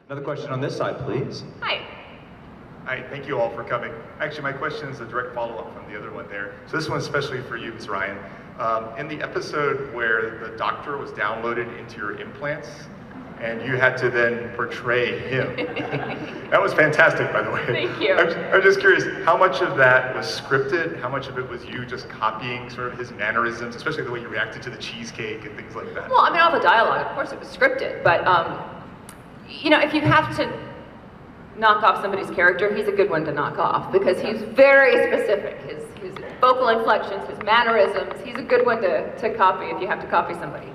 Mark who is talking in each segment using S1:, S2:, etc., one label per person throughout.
S1: Another question on this side, please.
S2: Hi.
S3: Hi, thank you all for coming. Actually, my question is a direct follow-up from the other one there. So this one's especially for you, Ms. Ryan. In the episode where the doctor was downloaded into your implants, and you had to then portray him. That was fantastic, by the way.
S2: Thank you.
S3: I'm just curious, how much of that was scripted? How much of it was you just copying sort of his mannerisms, especially the way you reacted to the cheesecake and things like that?
S2: Well, I mean, all the dialogue, of course, it was scripted, but you know, if you have to knock off somebody's character, he's a good one to knock off because he's very specific. His vocal inflections, his mannerisms, he's a good one to copy if you have to copy somebody.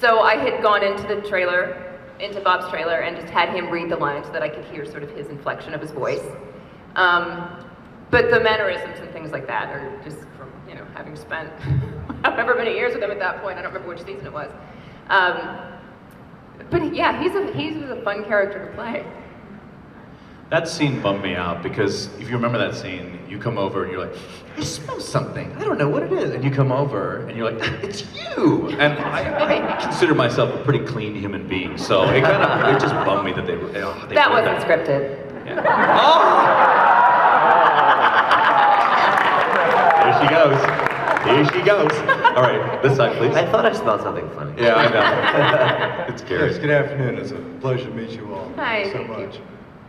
S2: So I had gone into the trailer, into Bob's trailer, and just had him read the lines so that I could hear sort of his inflection of his voice. But the mannerisms and things like that are just from, you know, having spent however many years with him at that point. I don't remember which season it was. But yeah, he was a fun character to play.
S1: That scene bummed me out because if you remember that scene, you come over and you're like, I smell something. I don't know what it is. And you come over and you're like, it's you. And I consider myself a pretty clean human being, so it just bummed me that they were.
S2: That wasn't scripted.
S1: Yeah. Oh! There she goes. Here she goes. All right, this side, please.
S4: I thought I smelled something funny.
S1: Yeah, I know. It's scary.
S5: Yes, good afternoon. It's a pleasure to meet you all.
S2: Hi,
S5: Thank you so
S2: thank you.
S5: much.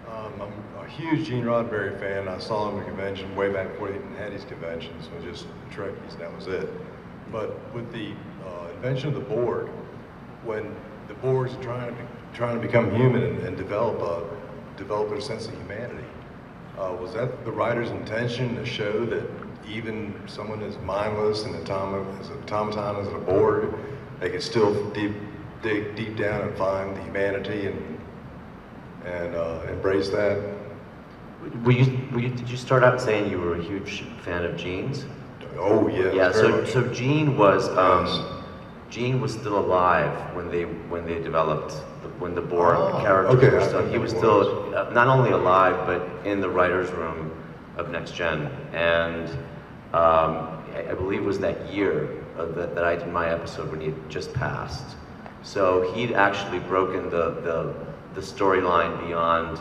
S5: I'm a huge Gene Rodenberry fan. I saw him at a convention way back before he even had his conventions, so just Trekkies, that was it. But with the invention of the Borg, when the Borgs are trying to become human and develop their sense of humanity, was that the writer's intention to show that even someone as mindless and as automaton as a Borg, they could still dig deep down and find the humanity and embrace that?
S4: Did you start out saying you were a huge fan of Gene's?
S5: Oh yeah.
S4: Yeah.
S5: very much.
S4: So Gene was
S5: Yes.
S4: Gene was still alive when they developed when the Borg characters
S5: okay,
S4: were
S5: I
S4: still.
S5: think
S4: He was
S5: it
S4: still not only alive but in the writers' room of Next Gen, and I believe it was that year that I did my episode when he had just passed. So he'd actually broken the storyline beyond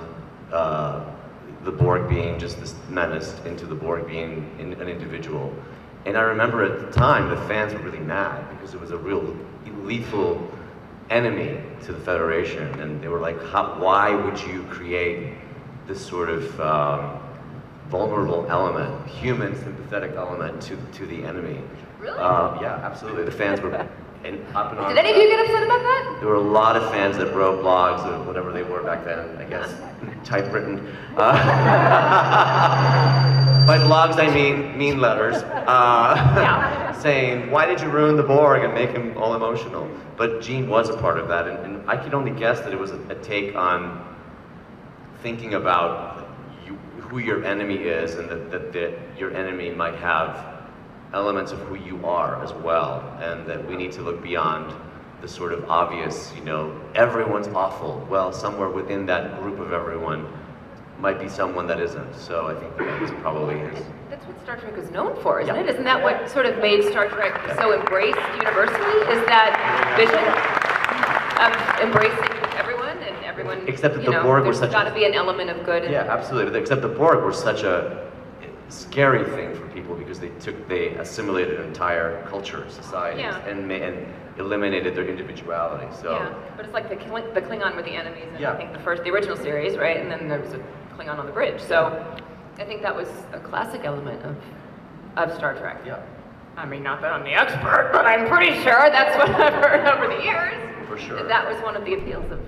S4: the Borg being just this menace into the Borg being an individual. And I remember at the time the fans were really mad because it was a real lethal enemy to the Federation, and they were like, why would you create this sort of vulnerable element, human sympathetic element to the enemy?
S2: Really?
S4: Yeah, absolutely. The fans were up in arms.
S2: Did any of you get upset about that?
S4: There were a lot of fans that wrote blogs or whatever they were back then, I guess, typewritten. By blogs, I mean letters, saying, why did you ruin the Borg and make him all emotional? But Gene was a part of that, and I could only guess that it was a take on thinking about who your enemy is, and that your enemy might have elements of who you are as well, and that we need to look beyond the sort of obvious, you know, everyone's awful. Well, somewhere within that group of everyone might be someone that isn't. So I think that was probably his.
S2: That's what Star Trek is known for, isn't
S4: Yeah.
S2: it? Isn't that what sort of made Star Trek so embraced universally? Is that vision of embracing everyone and everyone?
S4: Except that
S2: you
S4: the
S2: know,
S4: Borg was
S2: there's
S4: such
S2: got to be an element of good.
S4: Yeah, absolutely. But except the Borg were such a scary thing for people because they assimilated entire culture, societies,
S2: Yeah.
S4: and eliminated their individuality. So.
S2: Yeah, but it's like the Klingon were the enemies in
S4: Yeah.
S2: I think the original series, right? And then there was a Klingon on the bridge. So I think that was a classic element of Star Trek.
S4: Yeah.
S2: I mean, not that I'm the expert, but I'm pretty sure that's what I've heard over the years.
S4: For sure.
S2: That was one of the appeals of